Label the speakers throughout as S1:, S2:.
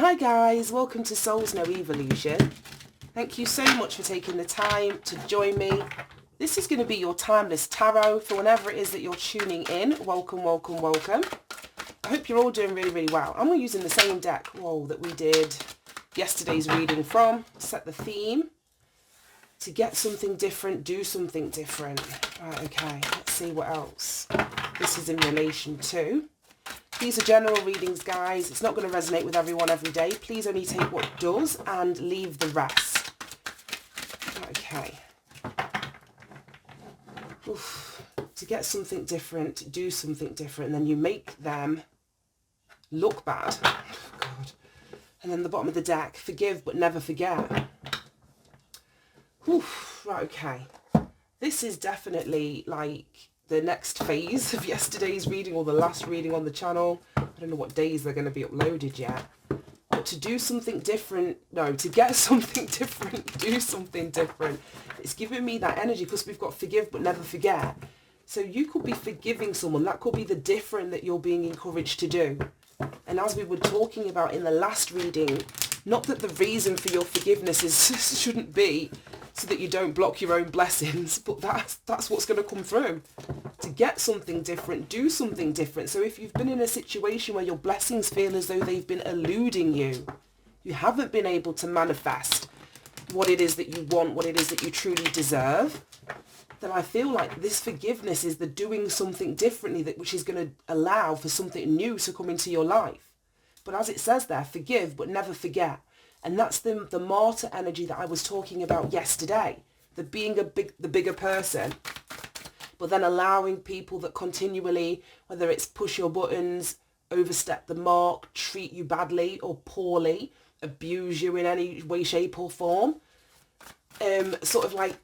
S1: Hi guys, welcome to Souls No Evolution. Thank you so much for taking the time to join me. This is going to be your timeless tarot for whenever it is that you're tuning in. Welcome, welcome, welcome. I hope you're all doing really, really well. And we're using the same deck that we did yesterday's reading from. Set the theme. To get something different, do something different. Right, okay, let's see what else this is in relation to. These are general readings, guys. It's not going to resonate with everyone every day. Please only take what does and leave the rest. Okay. Oof. To get something different, do something different, and then you make them look bad. Oh, God. And then the bottom of the deck, forgive but never forget. Oof. Right, okay. This is definitely like the next phase of yesterday's reading or the last reading on the channel. I don't know what days they're going to be uploaded yet. But to do something different, no, to get something different, do something different. It's giving me that energy because we've got forgive but never forget. So you could be forgiving someone. That could be the different that you're being encouraged to do. And as we were talking about in the last reading, not that the reason for your forgiveness shouldn't be so that you don't block your own blessings, but that's what's going to come through. To get something different, do something different. So if you've been in a situation where your blessings feel as though they've been eluding you, you haven't been able to manifest what it is that you want, what it is that you truly deserve, then I feel like this forgiveness is the doing something differently, which is going to allow for something new to come into your life. But as it says there, forgive but never forget. And that's the martyr energy that I was talking about yesterday. The being the bigger person, but then allowing people that continually, whether it's push your buttons, overstep the mark, treat you badly or poorly, abuse you in any way, shape or form, sort of like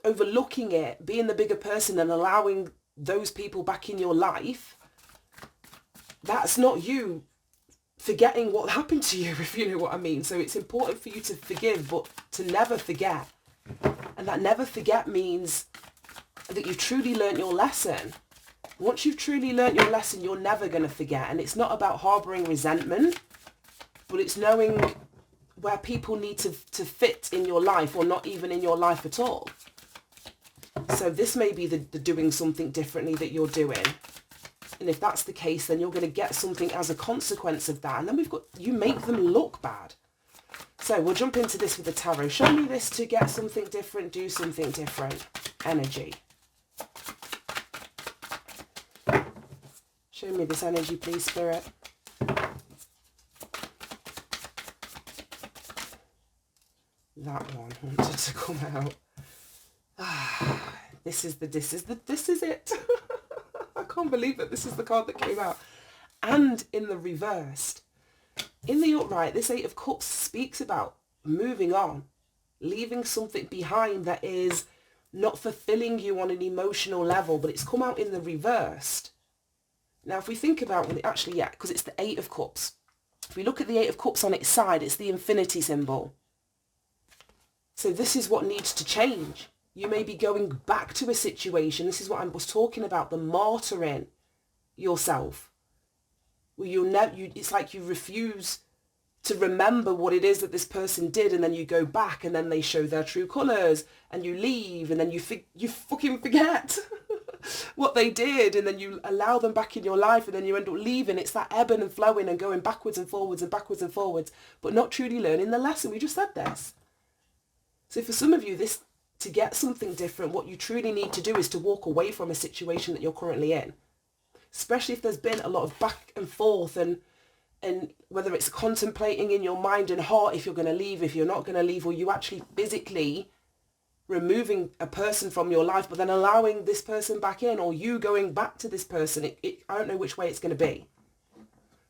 S1: overlooking it, being the bigger person and allowing those people back in your life, that's not you forgetting what happened to you, if you know what I mean. So it's important for you to forgive, but to never forget. And that never forget means that you've truly learnt your lesson. Once you've truly learnt your lesson, you're never going to forget. And it's not about harbouring resentment, but it's knowing where people need to fit in your life or not even in your life at all. So this may be the doing something differently that you're doing. And if that's the case, then you're going to get something as a consequence of that. And then you make them look bad. So we'll jump into this with the tarot. Show me this to get something different, do something different. Energy. Show me this energy, please, Spirit. That one wanted to come out. This is it. I can't believe that this is the card that came out. And in the reversed, in the upright, this Eight of Cups speaks about moving on, leaving something behind that is not fulfilling you on an emotional level, but it's come out in the reversed. Now, if we think about when it actually, because it's the Eight of Cups. If we look at the Eight of Cups on its side, it's the infinity symbol. So this is what needs to change. You may be going back to a situation. This is what I was talking about, the martyring yourself. Where it's like you refuse to remember what it is that this person did, and then you go back and then they show their true colours and you leave and then you fucking forget what they did, and then you allow them back in your life and then you end up leaving. It's that ebbing and flowing and going backwards and forwards and backwards and forwards, but not truly learning the lesson. We just said this. So for some of you, to get something different, what you truly need to do is to walk away from a situation that you're currently in. Especially if there's been a lot of back and forth and whether it's contemplating in your mind and heart if you're going to leave, if you're not going to leave, or you actually physically removing a person from your life, but then allowing this person back in, or you going back to this person. I don't know which way it's going to be.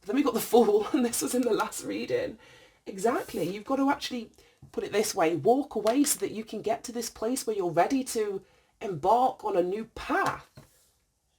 S1: But then we got the Fool, and this was in the last reading. Exactly. You've got to actually put it this way, walk away so that you can get to this place where you're ready to embark on a new path.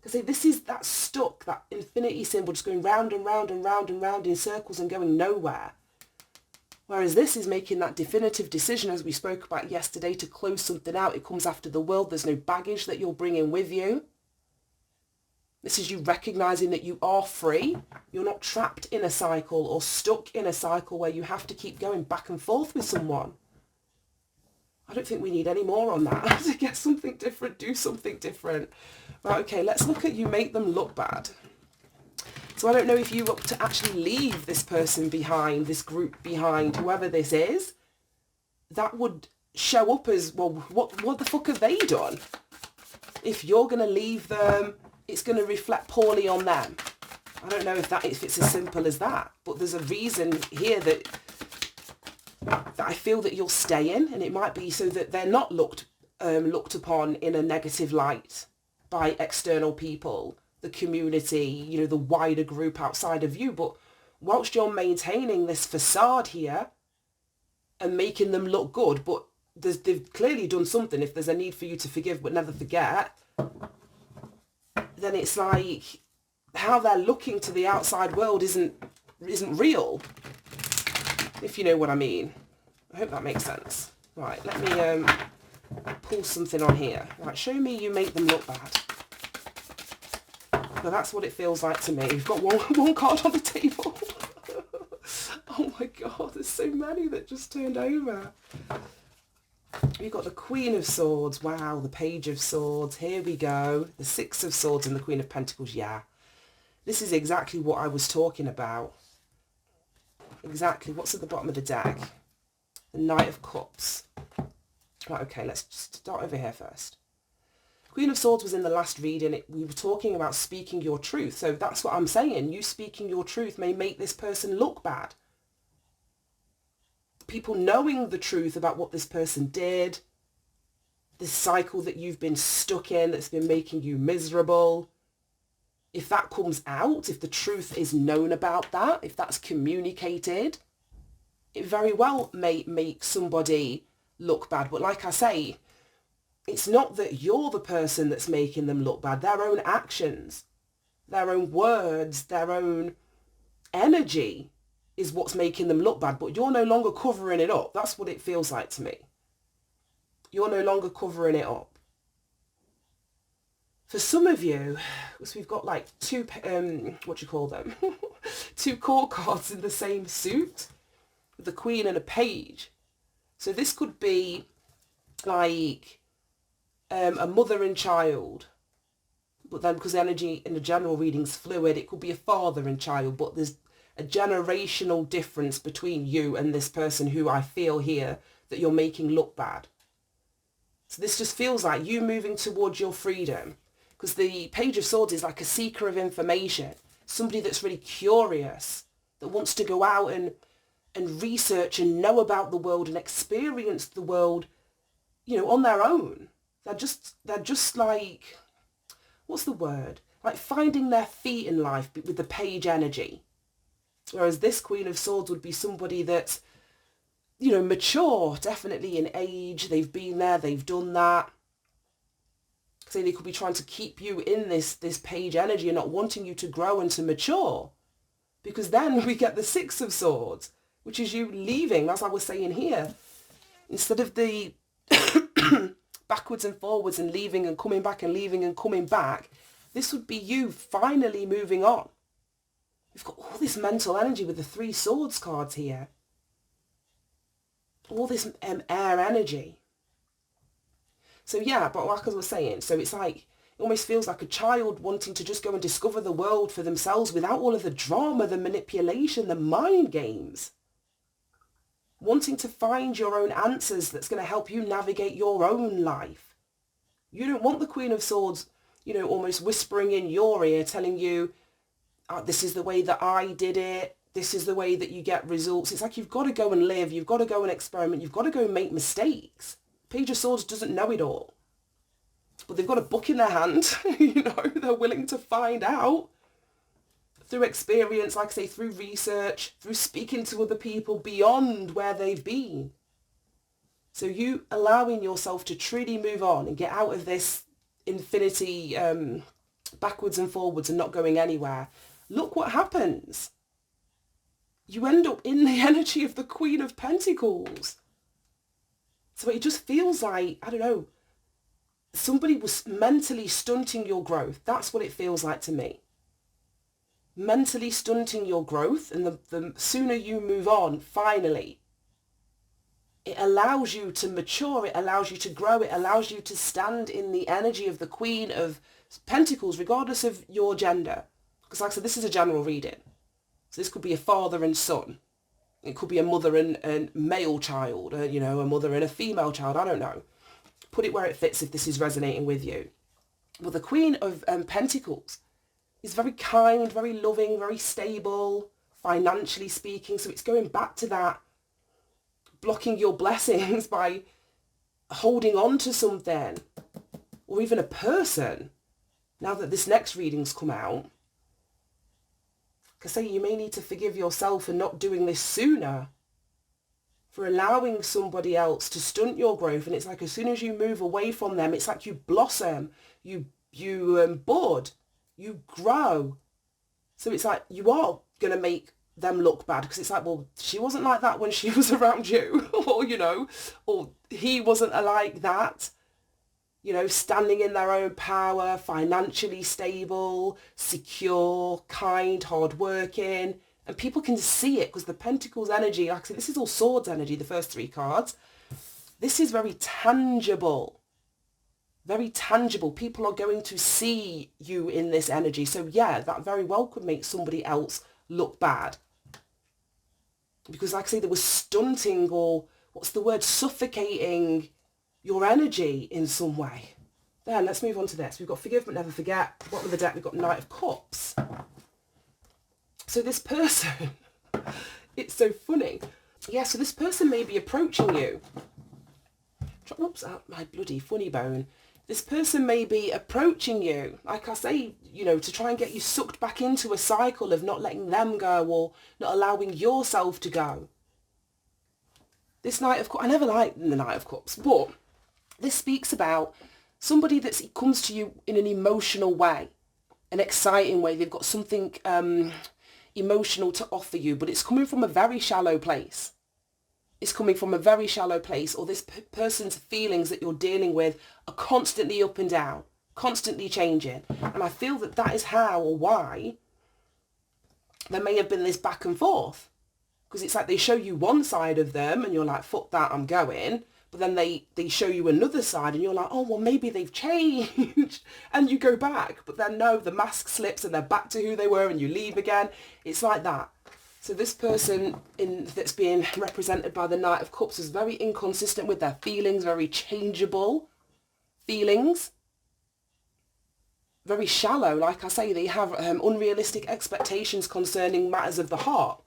S1: Because this is that stuck, that infinity symbol just going round and round and round and round in circles and going nowhere. Whereas this is making that definitive decision, as we spoke about yesterday, to close something out. It comes after the world. There's no baggage that you're bringing with you. This is you recognizing that you are free. You're not trapped in a cycle or stuck in a cycle where you have to keep going back and forth with someone. I don't think we need any more on that. To get something different, do something different. Right, okay, let's look at you make them look bad. So I don't know if you want to actually leave this person behind, this group behind, whoever this is. That would show up as, well, what the fuck have they done? If you're going to leave them, it's going to reflect poorly on them. I don't know if it's as simple as that, but there's a reason here that I feel that you're staying, and it might be so that they're not looked upon in a negative light by external people, the community, you know, the wider group outside of you. But whilst you're maintaining this facade here and making them look good, but they've clearly done something. If there's a need for you to forgive but never forget, then it's like how they're looking to the outside world isn't real, if you know what I mean. I hope that makes sense. Right, let me pull something on here. Right, show me you make them look bad. Now that's what it feels like to me. You've got one card on the table. Oh my God, there's so many that just turned over. We've got the Queen of Swords. Wow, the Page of Swords. Here we go. The Six of Swords and the Queen of Pentacles. Yeah. This is exactly what I was talking about. Exactly. What's at the bottom of the deck? The Knight of Cups. Right, okay, let's just start over here first. Queen of Swords was in the last reading. We were talking about speaking your truth. So that's what I'm saying. You speaking your truth may make this person look bad. People knowing the truth about what this person did, this cycle that you've been stuck in that's been making you miserable, if that comes out, if the truth is known about that, if that's communicated, it very well may make somebody look bad. But like I say, it's not that you're the person that's making them look bad. Their own actions, their own words, their own energy is what's making them look bad, but you're no longer covering it up. That's what it feels like to me. You're no longer covering it up. For some of you, so we've got like two, what do you call them? Two court cards in the same suit, with the Queen and a Page. So this could be like a mother and child, but then because the energy in the general reading's fluid, it could be a father and child, but there's a generational difference between you and this person who I feel here that you're making look bad. So this just feels like you moving towards your freedom, because the Page of Swords is like a seeker of information, somebody that's really curious, that wants to go out and research and know about the world and experience the world, you know, on their own. They're just like, what's the word? Like finding their feet in life with the Page energy. Whereas this Queen of Swords would be somebody that's, you know, mature, definitely in age. They've been there, they've done that. So they could be trying to keep you in this Page energy and not wanting you to grow and to mature. Because then we get the Six of Swords, which is you leaving, as I was saying here. Instead of the backwards and forwards and leaving and coming back and leaving and coming back, this would be you finally moving on. We've got all this mental energy with the Three Swords cards here. All this air energy. So yeah, but like I was saying, so it's like, it almost feels like a child wanting to just go and discover the world for themselves without all of the drama, the manipulation, the mind games. Wanting to find your own answers that's going to help you navigate your own life. You don't want the Queen of Swords, you know, almost whispering in your ear, telling you, this is the way that I did it. This is the way that you get results. It's like you've got to go and live. You've got to go and experiment. You've got to go and make mistakes. Page of Swords doesn't know it all. But they've got a book in their hand. You know, they're willing to find out through experience, like I say, through research, through speaking to other people beyond where they've been. So you allowing yourself to truly move on and get out of this infinity backwards and forwards and not going anywhere. Look what happens. You end up in the energy of the Queen of Pentacles. So it just feels like, I don't know, somebody was mentally stunting your growth. That's what it feels like to me. Mentally stunting your growth, and the sooner you move on, finally, it allows you to mature, it allows you to grow, it allows you to stand in the energy of the Queen of Pentacles, regardless of your gender. Because like I said, this is a general reading. So this could be a father and son. It could be a mother and male child, you know, a mother and a female child, I don't know. Put it where it fits if this is resonating with you. Well, the Queen of Pentacles is very kind, very loving, very stable, financially speaking. So it's going back to that, blocking your blessings by holding on to something, or even a person. Now that this next reading's come out, because say you may need to forgive yourself for not doing this sooner, for allowing somebody else to stunt your growth. And it's like as soon as you move away from them, it's like you blossom, you bud, you grow. So it's like you are going to make them look bad, because it's like, well, she wasn't like that when she was around you, or, you know, or he wasn't like that, you know, standing in their own power, financially stable, secure, kind, hardworking. And people can see it because the Pentacles energy, like I said, this is all swords energy, the first three cards. This is very tangible. Very tangible. People are going to see you in this energy. So yeah, that very well could make somebody else look bad. Because like I say, there was stunting, or what's the word, suffocating your energy in some way. Then let's move on to this. We've got forgive but never forget. Bottom of the deck, we've got Knight of Cups. So this person, it's so funny. Yeah, so this person may be approaching you. Oops, my bloody funny bone. This person may be approaching you, like I say, you know, to try and get you sucked back into a cycle of not letting them go, or not allowing yourself to go. This Knight of Cups, I never liked the Knight of Cups, but this speaks about somebody that comes to you in an emotional way, an exciting way. They've got something emotional to offer you, but it's coming from a very shallow place. It's coming from a very shallow place, or this person's feelings that you're dealing with are constantly up and down, constantly changing. And I feel that that is how or why there may have been this back and forth. Because it's like they show you one side of them and you're like, fuck that, I'm going. But then they show you another side and you're like, oh, well, maybe they've changed. And you go back. But then no, the mask slips and they're back to who they were and you leave again. It's like that. So this person that's being represented by the Knight of Cups is very inconsistent with their feelings, very changeable feelings. Very shallow. Like I say, they have unrealistic expectations concerning matters of the heart.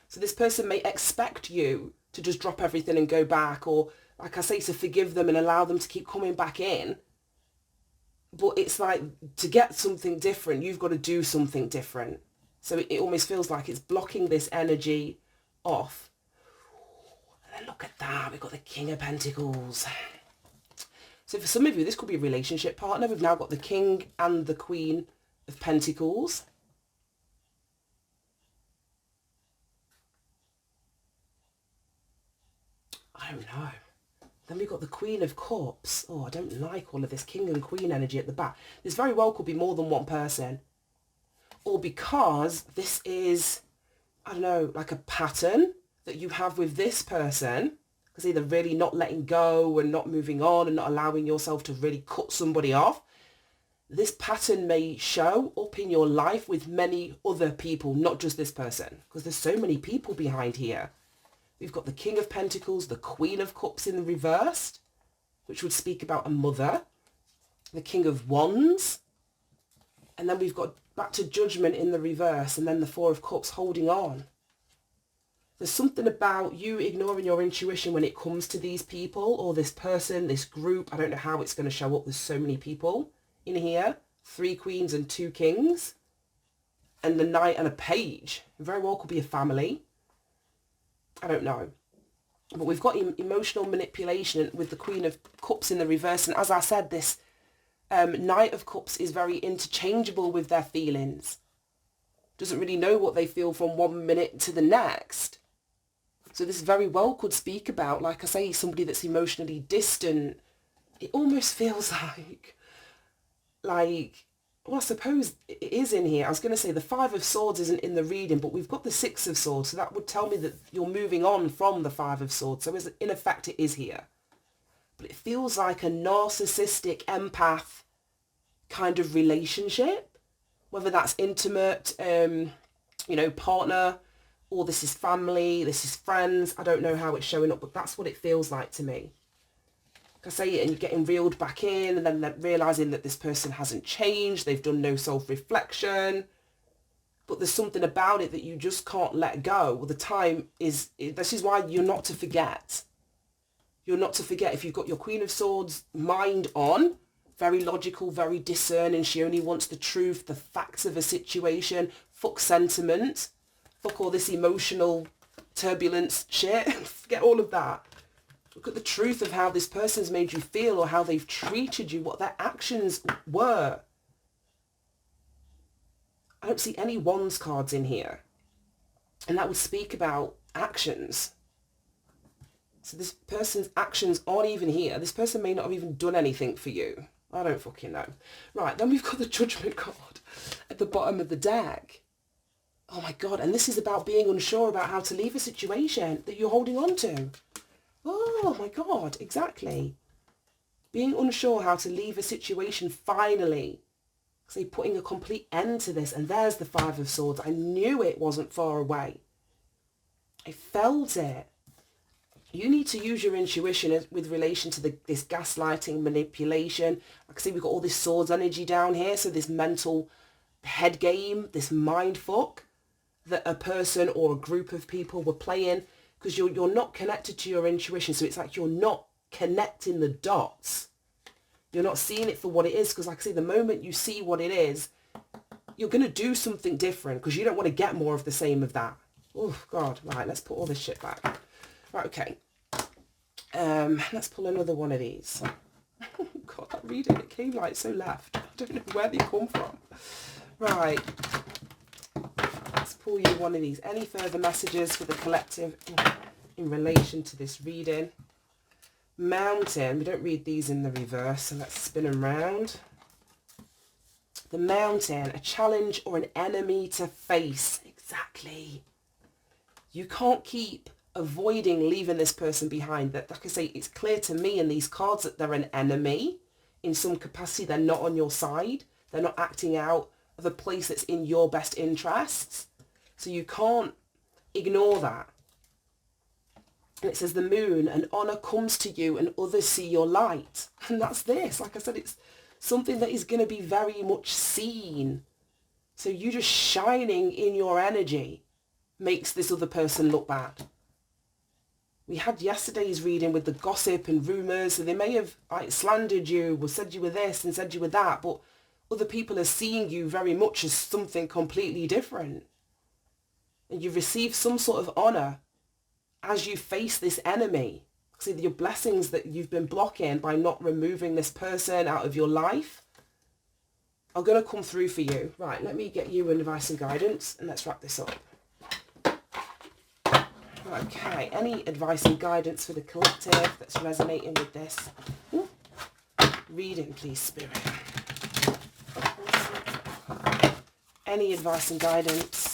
S1: So this person may expect you to just drop everything and go back, or like I say, to forgive them and allow them to keep coming back in. But it's like, to get something different, you've got to do something different. So it almost feels like it's blocking this energy off. And then look at that, we've got the King of Pentacles. So for some of you, this could be a relationship partner. We've now got the King and the Queen of Pentacles. I don't know. Then we've got the Queen of Cups. Oh, I don't like all of this King and Queen energy at the back. This very well could be more than one person. Or because this is, I don't know, like a pattern that you have with this person. Because either really not letting go and not moving on and not allowing yourself to really cut somebody off. This pattern may show up in your life with many other people, not just this person. Because there's so many people behind here. We've got the King of Pentacles, the Queen of Cups in the reversed, which would speak about a mother. The King of Wands. And then we've got back to Judgment in the reverse, and then the Four of Cups holding on. There's something about you ignoring your intuition when it comes to these people or this person, this group. I don't know how it's going to show up. There's so many people in here. 3 queens and 2 kings. And the Knight and a page. It very well could be a family. I don't know. But we've got emotional manipulation with the Queen of Cups in the reverse. And as I said, this Knight of Cups is very interchangeable with their feelings. Doesn't really know what they feel from one minute to the next. So this very well could speak about, like I say, somebody that's emotionally distant, it almost feels like, well, I suppose it is in here. I was going to say the Five of Swords isn't in the reading, but we've got the Six of Swords, so that would tell me that you're moving on from the Five of Swords. So in effect, it is here. But it feels like a narcissistic empath kind of relationship, whether that's intimate, partner, or this is family, this is friends. I don't know how it's showing up, but that's what it feels like to me. I say it and you're getting reeled back in, and then realising that this person hasn't changed, they've done no self-reflection, but there's something about it that you just can't let go. Well, the time is, this is why you're not to forget. You're not to forget if you've got your Queen of Swords mind on, very logical, very discerning, she only wants the truth, the facts of a situation, fuck sentiment, fuck all this emotional turbulence shit, forget all of that. Look at the truth of how this person's made you feel or how they've treated you, what their actions were. I don't see any Wands cards in here. And that would speak about actions. So this person's actions aren't even here. This person may not have even done anything for you. I don't fucking know. Right, then we've got the Judgment card at the bottom of the deck. Oh my God, and this is about being unsure about how to leave a situation that you're holding on to. Oh my God, exactly. Being unsure how to leave a situation finally. Say putting a complete end to this. And there's the Five of Swords. I knew it wasn't far away. I felt it. You need to use your intuition with relation to this gaslighting, manipulation. Like I say, we've got all this swords energy down here. So this mental head game, this mind fuck that a person or a group of people were playing. Because you're not connected to your intuition. So it's like you're not connecting the dots. You're not seeing it for what it is. Because like I say, the moment you see what it is, you're going to do something different. Because you don't want to get more of the same of that. Oh, God. Right, let's put all this shit back. Right, okay. Let's pull another one of these. Oh, God, that reading, it came like so left. I don't know where they come from. Right. Let's pull you one of these. Any further messages for the collective in relation to this reading? Mountain. We don't read these in the reverse, so let's spin them round. The Mountain. A challenge or an enemy to face. Exactly. You can't keep avoiding leaving this person behind. That, like I say, it's clear to me in these cards that they're an enemy. In some capacity, they're not on your side. They're not acting out of a place that's in your best interests. So you can't ignore that. And it says the Moon, an honour comes to you and others see your light. And that's this. Like I said, it's something that is going to be very much seen. So you just shining in your energy makes this other person look bad. We had yesterday's reading with the gossip and rumours. So they may have slandered you or said you were this and said you were that. But other people are seeing you very much as something completely different. And you receive some sort of honour as you face this enemy. See, your blessings that you've been blocking by not removing this person out of your life are going to come through for you. Right, let me get you an advice and guidance and let's wrap this up. Okay, any advice and guidance for the collective that's resonating with this? Ooh. Reading, please, Spirit. Any advice and guidance?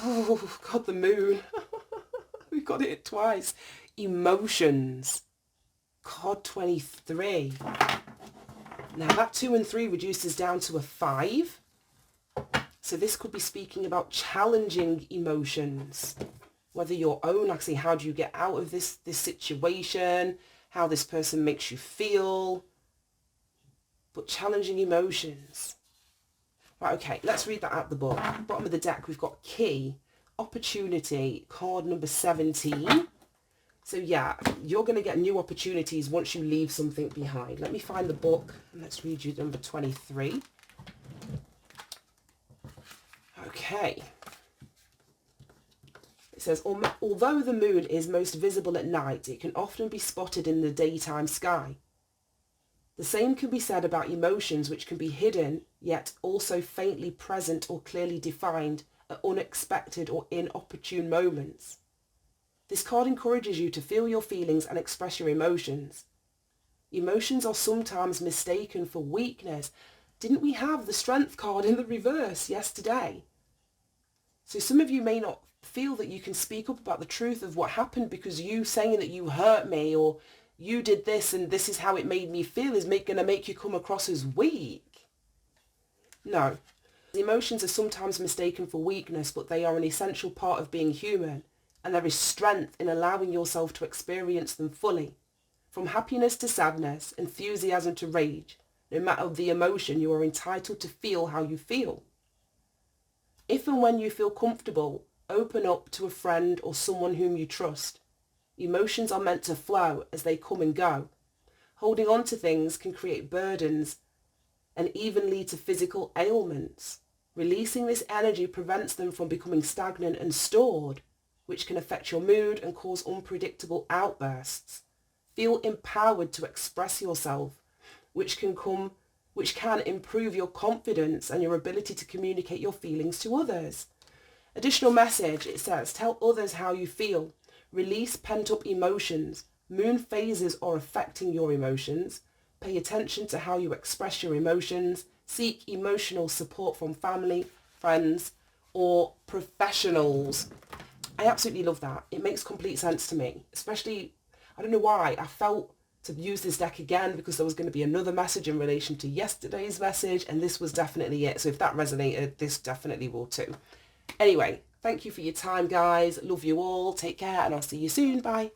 S1: Oh, God, the Moon. We've got it twice. Emotions. Card 23. Now that 2 and 3 reduces down to a 5. So this could be speaking about challenging emotions. Whether your own, like I say, how do you get out of this situation? How this person makes you feel. But challenging emotions. Right, okay, let's read that out the book. Bottom of the deck, we've got Key, Opportunity, card number 17. So yeah, you're going to get new opportunities once you leave something behind. Let me find the book and let's read you number 23. Okay. It says, although the moon is most visible at night, it can often be spotted in the daytime sky. The same can be said about emotions, which can be hidden, yet also faintly present or clearly defined at unexpected or inopportune moments. This card encourages you to feel your feelings and express your emotions. Emotions are sometimes mistaken for weakness. Didn't we have the Strength card in the reverse yesterday? So some of you may not feel that you can speak up about the truth of what happened because you saying that you hurt me or you did this and this is how it made me feel is going to make you come across as weak. No. Emotions are sometimes mistaken for weakness, but they are an essential part of being human, and there is strength in allowing yourself to experience them fully. From happiness to sadness, enthusiasm to rage, no matter the emotion, you are entitled to feel how you feel. If and when you feel comfortable, open up to a friend or someone whom you trust. Emotions are meant to flow as they come and go. Holding on to things can create burdens and even lead to physical ailments. Releasing this energy prevents them from becoming stagnant and stored, which can affect your mood and cause unpredictable outbursts. Feel empowered to express yourself, which can improve your confidence and your ability to communicate your feelings to others. Additional message, it says, tell others how you feel. Release pent-up emotions. Moon phases are affecting your emotions. Pay attention to how you express your emotions. Seek emotional support from family, friends, or professionals. I absolutely love that. It makes complete sense to me, especially, I don't know why, I felt to use this deck again because there was going to be another message in relation to yesterday's message, and this was definitely it. So if that resonated, this definitely will too. Anyway, thank you for your time, guys. Love you all. Take care, and I'll see you soon. Bye.